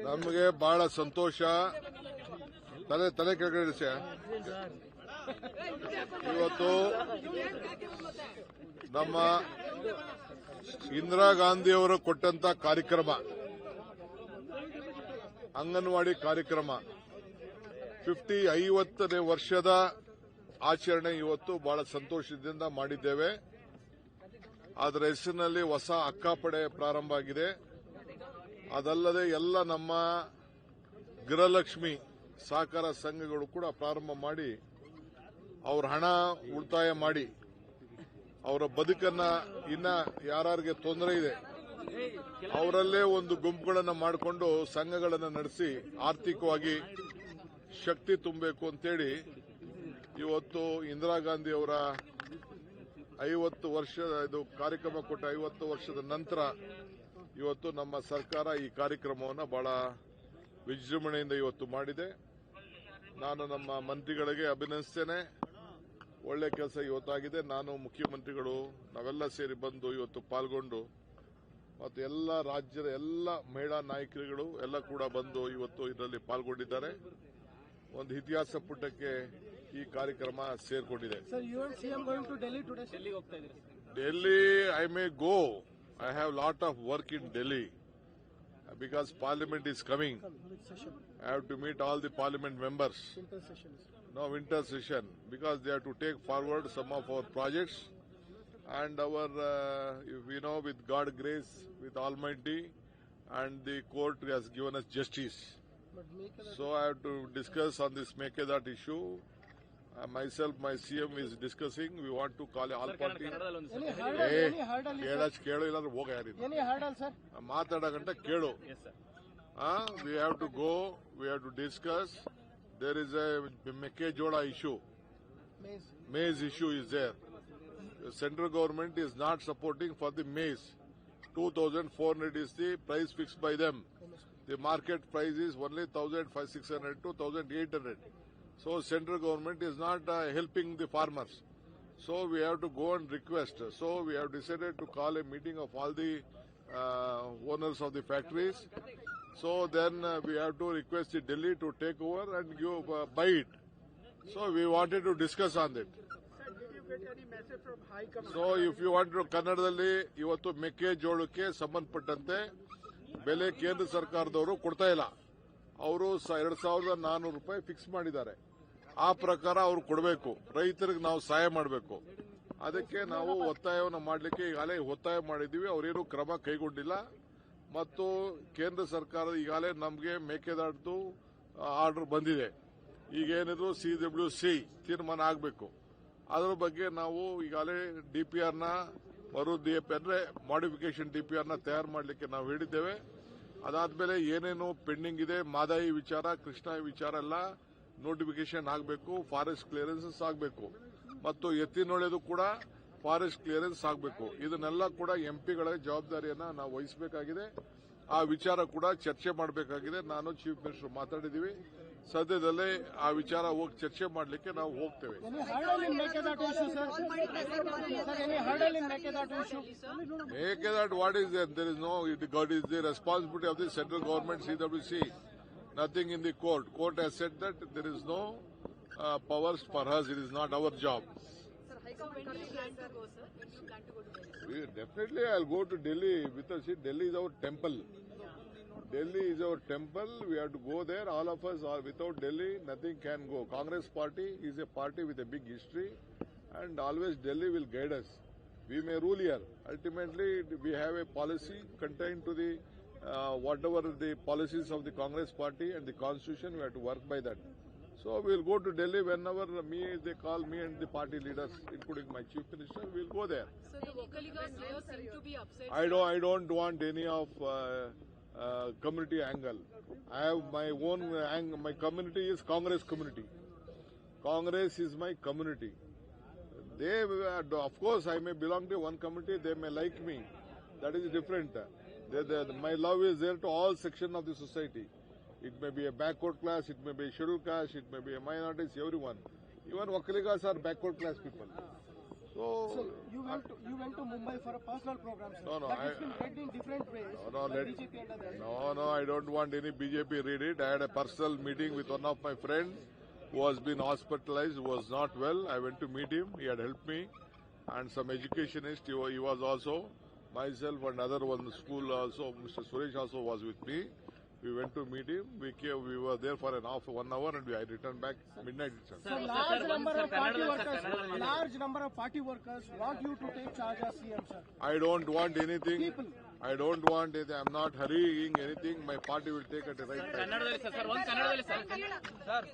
ನಮಗೆ ಬಹಳ ಸಂತೋಷ. ತಲೆ ಕೆಳಗಡೆ ಇವತ್ತು ನಮ್ಮ ಇಂದಿರಾ ಗಾಂಧಿಯವರು ಕೊಟ್ಟಂತ ಕಾರ್ಯಕ್ರಮ, ಅಂಗನವಾಡಿ ಕಾರ್ಯಕ್ರಮ 50ನೇ ವರ್ಷದ ಆಚರಣೆ ಇವತ್ತು ಬಹಳ ಸಂತೋಷದಿಂದ ಮಾಡಿದ್ದೇವೆ. ಅದರ ಹೆಸರಿನಲ್ಲಿ ಹೊಸ ಅಕ್ಕಪಡೆ ಪ್ರಾರಂಭ ಆಗಿದೆ. ಅದಲ್ಲದೆ ಎಲ್ಲ ನಮ್ಮ ಗೃಹಲಕ್ಷ್ಮಿ ಸಹಕಾರ ಸಂಘಗಳು ಕೂಡ ಪ್ರಾರಂಭ ಮಾಡಿ ಅವರ ಹಣ ಉಳಿತಾಯ ಮಾಡಿ ಅವರ ಬದುಕನ್ನ ಇನ್ನ ಯಾರಿಗೆ ತೊಂದರೆ ಇದೆ ಅವರಲ್ಲೇ ಒಂದು ಗುಂಪುಗಳನ್ನು ಮಾಡಿಕೊಂಡು ಸಂಘಗಳನ್ನು ನಡೆಸಿ ಆರ್ಥಿಕವಾಗಿ ಶಕ್ತಿ ತುಂಬಬೇಕು ಅಂತೇಳಿ ಇವತ್ತು ಇಂದಿರಾ ಗಾಂಧಿ ಅವರ 50 ವರ್ಷ ಇದು ಕಾರ್ಯಕ್ರಮ ಕೊಟ್ಟ 50 ವರ್ಷದ ನಂತರ ಇವತ್ತು ನಮ್ಮ ಸರ್ಕಾರ ಈ ಕಾರ್ಯಕ್ರಮವನ್ನು ಬಹಳ ವಿಜೃಂಭಣೆಯಿಂದ ಇವತ್ತು ಮಾಡಿದೆ. ನಾನು ನಮ್ಮ ಮಂತ್ರಿಗಳಿಗೆ ಅಭಿನಂದಿಸ್ತೇನೆ. ಒಳ್ಳೆ ಕೆಲಸ ಇವತ್ತಾಗಿದೆ. ನಾನು ಮುಖ್ಯಮಂತ್ರಿಗಳು ನಾವೆಲ್ಲ ಸೇರಿ ಬಂದು ಇವತ್ತು ಪಾಲ್ಗೊಂಡು ಮತ್ತು ಎಲ್ಲ ರಾಜ್ಯದ ಎಲ್ಲ ಮಹಿಳಾ ನಾಯಕರುಗಳು ಎಲ್ಲ ಕೂಡ ಬಂದು ಇವತ್ತು ಇದರಲ್ಲಿ ಪಾಲ್ಗೊಂಡಿದ್ದಾರೆ. ಒಂದು ಇತಿಹಾಸ ಪುಟಕ್ಕೆ ಈ ಕಾರ್ಯಕ್ರಮ ಸೇರ್ಕೊಂಡಿದೆ. Delhi I may go. I have lot of work in Delhi because Parliament is coming. I have to meet all the Parliament members. No, winter session, because they have to take forward some of our projects and our, with God's grace, with Almighty, and the court has given us justice. So I have to discuss on this Mekedad issue. Myself, my CM is discussing. We want to call all party. ಕೇಳು ಇಲ್ಲಾಂದ್ರೆ ಹೋಗ ಯಾರಿಲ್ಲ ಮಾತಾಡಕಂತ ಕೇಳು. We have to go. We have to discuss. There is a Mekejoda issue. Maize issue is there. The central government is not supporting for the maize. 2,400 is the price fixed by them. The market price is only 1,600 to 1,800. So central government is not helping the farmers. So we have to go and request. So we have decided to call a meeting of all the owners of the factories. So then we have to request the Delhi to take over and give buy it. So we wanted to discuss on that. So if you want to ಕನ್ನಡದಲ್ಲಿ ಇವತ್ತು ಮೆಕ್ಕೆಜೋಳಕ್ಕೆ ಸಂಬಂಧಪಟ್ಟಂತೆ ಬೆಲೆ ಕೇಂದ್ರ ಸರ್ಕಾರದವರು ಕೊಡ್ತಾ ಇಲ್ಲ. ಅವರು 2,400 ರೂಪಾಯಿ ಫಿಕ್ಸ್ ಮಾಡಿದ್ದಾರೆ. ಆ ಪ್ರಕಾರ ಅವರು ಕೊಡಬೇಕು. ರೈತರಿಗೆ ನಾವು ಸಹಾಯ ಮಾಡಬೇಕು. ಅದಕ್ಕೆ ನಾವು ಒತ್ತಾಯವನ್ನು ಮಾಡಲಿಕ್ಕೆ ಈಗಾಗಲೇ ಒತ್ತಾಯ ಮಾಡಿದ್ದೀವಿ. ಅವರೇನು ಕ್ರಮ ಕೈಗೊಂಡಿಲ್ಲ. ಮತ್ತು ಕೇಂದ್ರ ಸರ್ಕಾರ ಈಗಾಗಲೇ ನಮಗೆ ಮೇಕೆದಾಟು ಆರ್ಡರ್ ಬಂದಿದೆ. ಈಗೇನಿದ್ರು CWC ತೀರ್ಮಾನ ಆಗಬೇಕು. ಅದರ ಬಗ್ಗೆ ನಾವು ಈಗಾಗಲೇ DPRನ ಅಂದ್ರೆ ಮಾಡಿಫಿಕೇಶನ್ DPRನ ತಯಾರು ಮಾಡಲಿಕ್ಕೆ ನಾವು ಹೇಳಿದ್ದೇವೆ. ಅದಾದ್ಮೇಲೆ ಏನೇನು ಪೆಂಡಿಂಗ್ ಇದೆ, ಮಾದಾಯಿ ವಿಚಾರ, ಕೃಷ್ಣ ವಿಚಾರ ಎಲ್ಲ ನೋಟಿಫಿಕೇಶನ್ ಆಗಬೇಕು. ಫಾರೆಸ್ಟ್ ಕ್ಲಿಯರೆನ್ಸಸ್ ಆಗಬೇಕು ಮತ್ತು ಎತ್ತಿನೊಳೆದು ಕೂಡ ಫಾರೆಸ್ಟ್ ಕ್ಲಿಯರೆನ್ಸ್ ಆಗಬೇಕು. ಇದನ್ನೆಲ್ಲ ಕೂಡ ಎಂಪಿಗಳ ಜವಾಬ್ದಾರಿಯನ್ನ ನಾವು ವಹಿಸಬೇಕಾಗಿದೆ. ಆ ವಿಚಾರ ಕೂಡ ಚರ್ಚೆ ಮಾಡಬೇಕಾಗಿದೆ. ನಾನು ಚೀಫ್ ಮಿನಿಸ್ಟರ್ ಮಾತಾಡಿದ್ದೀವಿ. ಸದ್ಯದಲ್ಲೇ ಆ ವಿಚಾರ ಹೋಗಿ ಚರ್ಚೆ ಮಾಡಲಿಕ್ಕೆ ನಾವು ಹೋಗ್ತೇವೆ. Mekedad, what is there? There is no, it is the responsibility of the central government, CWC. Nothing in the court. Court has said that there is no powers for us. It is not our job. Sir, High Court, when do you plan to go, sir? When do you plan to go to Delhi? Definitely, I'll go to Delhi. Because see, Delhi is our temple. Delhi is our temple. We have to go there. All of us are without Delhi, nothing can go. Congress party is a party with a big history, and always Delhi will guide us. We may rule here. Ultimately, we have a policy contained to the whatever the policies of the Congress party and the constitution. We have to work by that. So we will go to Delhi whenever they call me and the party leaders, including my chief minister. We will go there. So the Vocaligas here seem to be upset. I don't want any of community angle. I have my own angle. My community is Congress community. Congress is my community. They, of course, I may belong to one community. They may like me. That is different. My love is there to all sections of the society. It may be a backward class, it may be a scheduled caste, it may be a minorities, everyone. Even Vocaligas are backward class people. So You went to Mumbai for a personal program, sir. No, no, That has been read in different ways. No, by let- BJP and others. No, I don't want any BJP read it. I had a personal meeting with one of my friends who has been hospitalized, who was not well. I went to meet him. He had helped me. And some educationist, he was also, myself and other one school also, Mr. Suresh also was with me. We went to meet him. We were there for 1 hour and I returned back midnight itself. So large number of party workers want you to take charge as CM, sir. I don't want anything. People. I don't want it. I'm not hurrying anything. My party will take at the right time. ಕನ್ನಡದಲ್ಲಿ sir ಒಂದು ಕನ್ನಡದಲ್ಲಿ sir